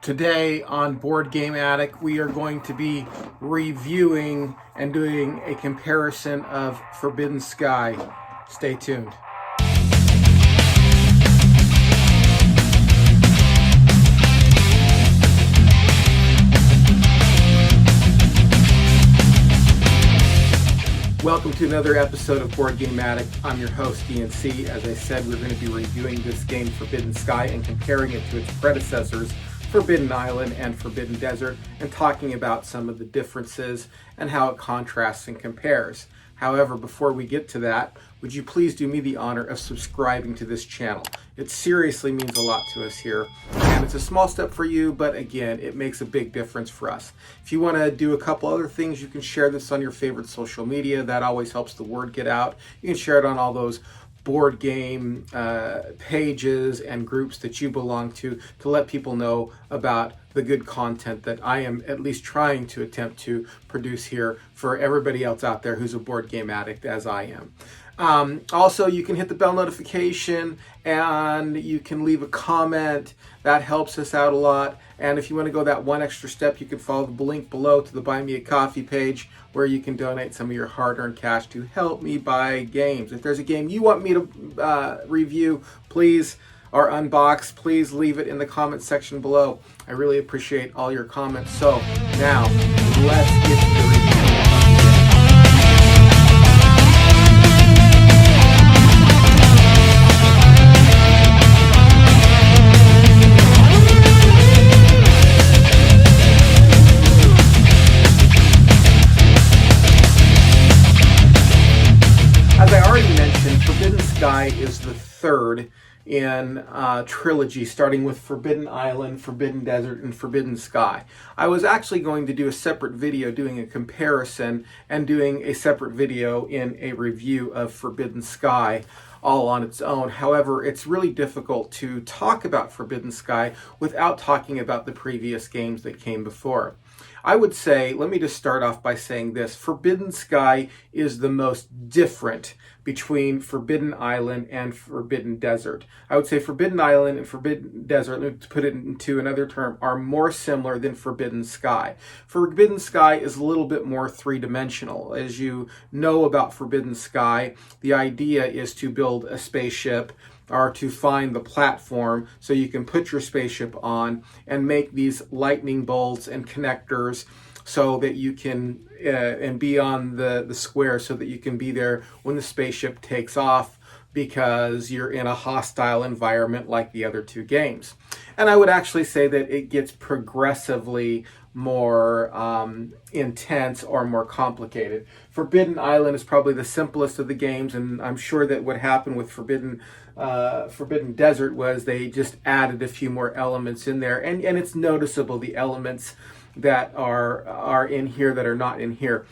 Today on Board Game Addict, we are going to be reviewing and doing a comparison of Forbidden Sky. Stay tuned. Welcome to another episode of Board Game Addict. I'm your host, DNC. As I said, we're going to be reviewing this game, Forbidden Sky, and comparing it to its predecessors, Forbidden Island and Forbidden Desert, and talking about some of the differences and how it contrasts and compares. However, before we get to that, would you please do me the honor of subscribing to this channel? It seriously means a lot to us here, and it's a small step for you, but again, it makes a big difference for us. If you want to do a couple other things, you can share this on your favorite social media. That always helps the word get out. You can share it on all those board game pages and groups that you belong to let people know about the good content that I am at least trying to attempt to produce here for everybody else out there who's a board game addict as I am. Also, you can hit the bell notification and you can leave a comment. That helps us out a lot. And if you want to go that one extra step, you can follow the link below to the Buy Me a Coffee page where you can donate some of your hard-earned cash to help me buy games. If there's a game you want me to review, please, or unbox, please leave it in the comment section below. I really appreciate all your comments. So now, let's get to the review. As I already mentioned, Forbidden Sky is the third in trilogy, starting with Forbidden Island, Forbidden Desert, and Forbidden Sky. I was actually going to do a separate video doing a comparison and doing a separate video in a review of Forbidden Sky all on its own. However, it's really difficult to talk about Forbidden Sky without talking about the previous games that came before. I would say, let me just start off by saying this. Forbidden Sky is the most different between Forbidden Island and Forbidden Desert. I would say Forbidden Island and Forbidden Desert, let me put it into another term, are more similar than Forbidden Sky. Forbidden Sky is a little bit more three-dimensional. As you know about Forbidden Sky, the idea is to build a spaceship or to find the platform so you can put your spaceship on and make these lightning bolts and connectors so that you can and be on the square so that you can be there when the spaceship takes off because you're in a hostile environment like the other two games. And I would actually say that it gets progressively more intense or more complicated. Forbidden Island is probably the simplest of the games, and I'm sure that what happened with Forbidden Desert was they just added a few more elements in there, and it's noticeable the elements that are in here that are not in here.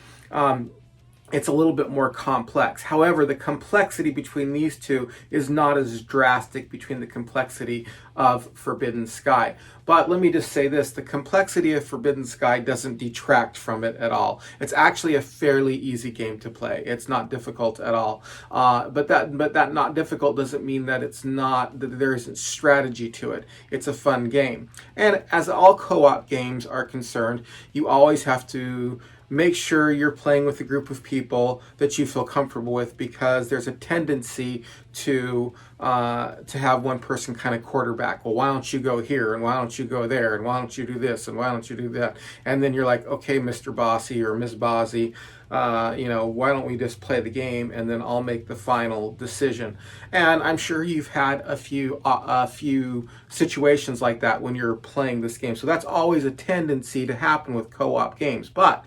It's a little bit more complex. However, the complexity between these two is not as drastic between the complexity of Forbidden Sky. But let me just say this, the complexity of Forbidden Sky doesn't detract from it at all. It's actually a fairly easy game to play. It's not difficult at all. But that not difficult doesn't mean that that there isn't strategy to it. It's a fun game. And as all co-op games are concerned, you always have to make sure you're playing with a group of people that you feel comfortable with, because there's a tendency to have one person kind of quarterback. Well, why don't you go here, and why don't you go there, and why don't you do this, and why don't you do that? And then you're like, okay, Mr. Bossy or Ms. Bossy, why don't we just play the game and then I'll make the final decision. And I'm sure you've had a few situations like that when you're playing this game. So that's always a tendency to happen with co-op games. But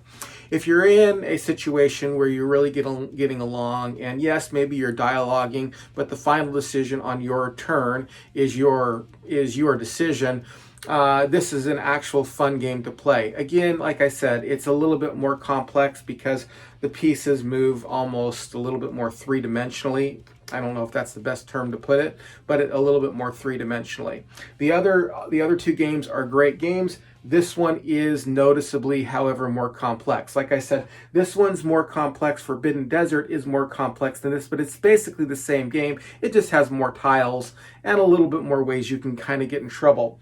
if you're in a situation where you're really getting along, and yes, maybe you're dialoguing, but the final decision on your turn is your decision, this is an actual fun game to play. Again, like I said, it's a little bit more complex because the pieces move almost a little bit more three-dimensionally. I don't know if that's the best term to put it, but a little bit more three-dimensionally. The other two games are great games. This one is noticeably, however, more complex. Like I said, this one's more complex. Forbidden Desert is more complex than this, but it's basically the same game. It just has more tiles and a little bit more ways you can kind of get in trouble.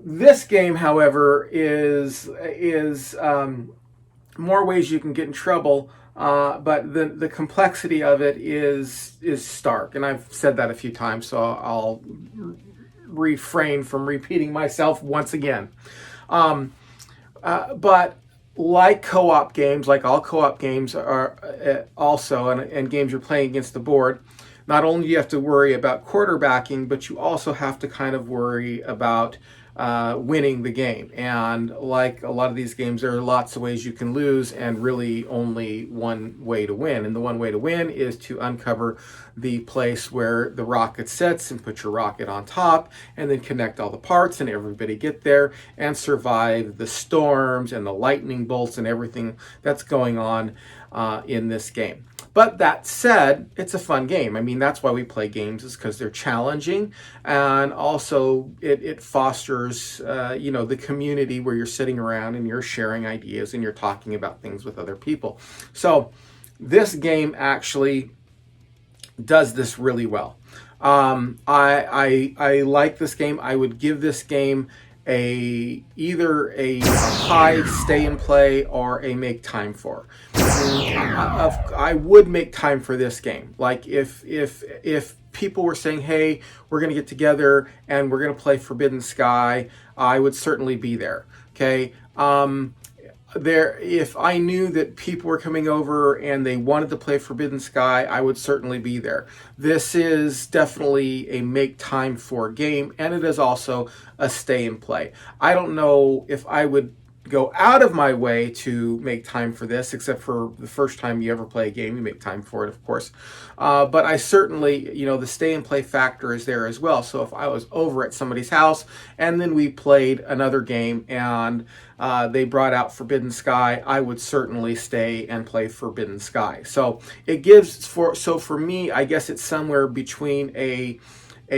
This game, however, is more ways you can get in trouble, but the complexity of it is stark. And I've said that a few times, so I'll refrain from repeating myself once again. But like co-op games, like all co-op games are also, and games you're playing against the board, not only do you have to worry about quarterbacking, but you also have to kind of worry about winning the game. And like a lot of these games, there are lots of ways you can lose and really only one way to win. And the one way to win is to uncover the place where the rocket sits and put your rocket on top and then connect all the parts and everybody get there and survive the storms and the lightning bolts and everything that's going on in this game. But that said, it's a fun game. I mean, that's why we play games, is because they're challenging, and also it fosters, the community where you're sitting around and you're sharing ideas and you're talking about things with other people. So this game actually does this really well. I like this game. I would give this game either a high stay and play or a make time for. I would make time for this game. Like if people were saying, hey, we're going to get together and we're going to play Forbidden Sky, I would certainly be there. Okay. If I knew that people were coming over and they wanted to play Forbidden Sky, I would certainly be there. This is definitely a make time for game, and it is also a stay and play. I don't know if I would go out of my way to make time for this, except for the first time you ever play a game, you make time for it, of course. But I certainly, the stay and play factor is there as well. So if I was over at somebody's house and then we played another game and they brought out Forbidden Sky, I would certainly stay and play Forbidden Sky. So it gives for me, I guess it's somewhere between a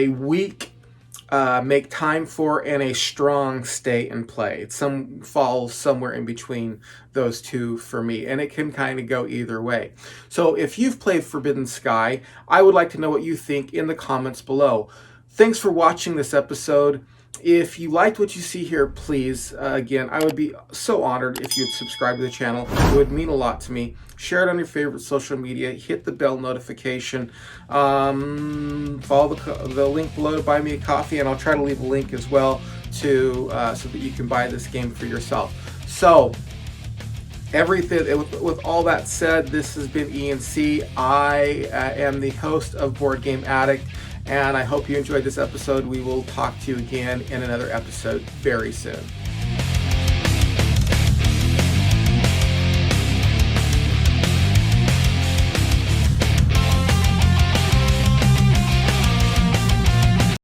weak make time for and a strong stay and play. It falls somewhere in between those two for me, and it can kind of go either way. So if you've played Forbidden Sky, I would like to know what you think in the comments below. Thanks for watching this episode. If you liked what you see here, please, again, I would be so honored if you'd subscribe to the channel. It would mean a lot to me. Share it on your favorite social media. Hit the bell notification. Follow the link below to buy me a coffee, and I'll try to leave a link as well so that you can buy this game for yourself. So, with all that said, this has been Ian C. I am the host of Board Game Addict, and I hope you enjoyed this episode. We will talk to you again in another episode very soon.